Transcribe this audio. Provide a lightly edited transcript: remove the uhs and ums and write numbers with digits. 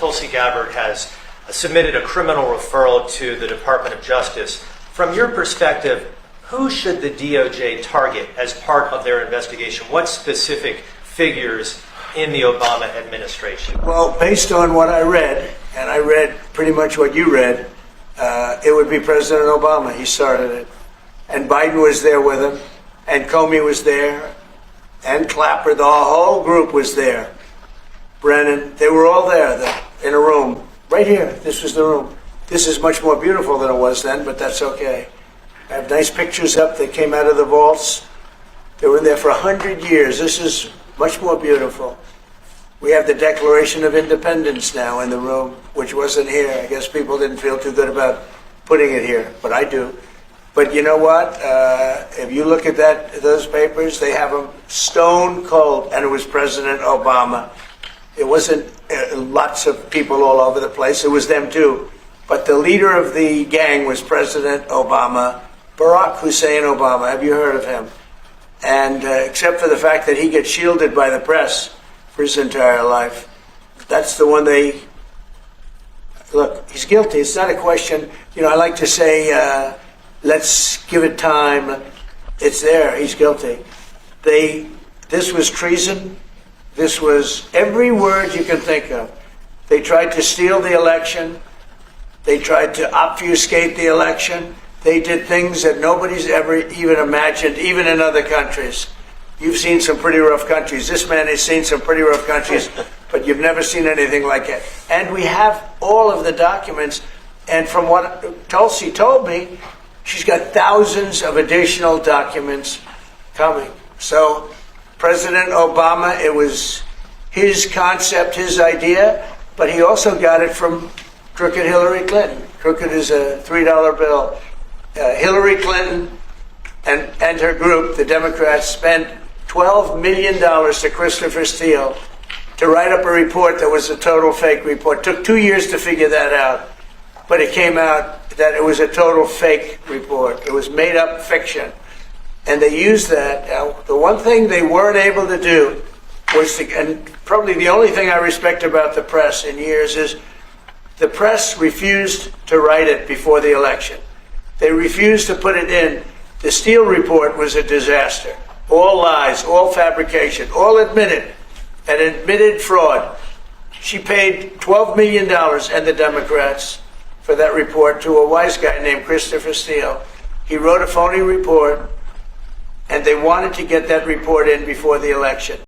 Tulsi Gabbard has submitted a criminal referral to the Department of Justice. From your perspective, who should the DOJ target as part of their investigation? What specific figures in the Obama administration? Well, based on what I read, and I read pretty much what you read, it would be President Obama. He started it. And Biden was there with him, and Comey was there, and Clapper, the whole group was there. Brennan, they were all there in a room. Right here, this was the room. This is much more beautiful than it was then, but that's okay. I have nice pictures up that came out of the vaults. They were in there for 100 years. This is much more beautiful. We have the Declaration of Independence now in the room, which wasn't here. I guess people didn't feel too good about putting it here, but I do. But you know what? If you look at those papers, they have them stone cold, and it was President Obama. It wasn't lots of people all over the place. It was them too. But the leader of the gang was President Obama, Barack Hussein Obama. Have you heard of him? And except for the fact that he gets shielded by the press for his entire life, that's the one they... Look, he's guilty. It's not a question. You know, I like to say, let's give it time. It's there. He's guilty. This was treason. This was every word you can think of. They tried to steal the election. They tried to obfuscate the election. They did things that nobody's ever even imagined, even in other countries. You've seen some pretty rough countries. This man has seen some pretty rough countries, but you've never seen anything like it. And we have all of the documents. And from what Tulsi told me, she's got thousands of additional documents coming. So President Obama, it was his concept, his idea, but he also got it from crooked Hillary Clinton. Crooked is a $3 bill. Hillary Clinton and her group, the Democrats, spent $12 million to Christopher Steele to write up a report that was a total fake report. Took 2 years to figure that out, but it came out that it was a total fake report. It was made up fiction. And they used that. Now, the one thing they weren't able to do was and probably the only thing I respect about the press in years is the press refused to write it before the election. They refused to put it in. The Steele report was a disaster. All lies, all fabrication, all admitted, and admitted fraud. She paid $12 million, and the Democrats, for that report to a wise guy named Christopher Steele. He wrote a phony report, and they wanted to get that report in before the election.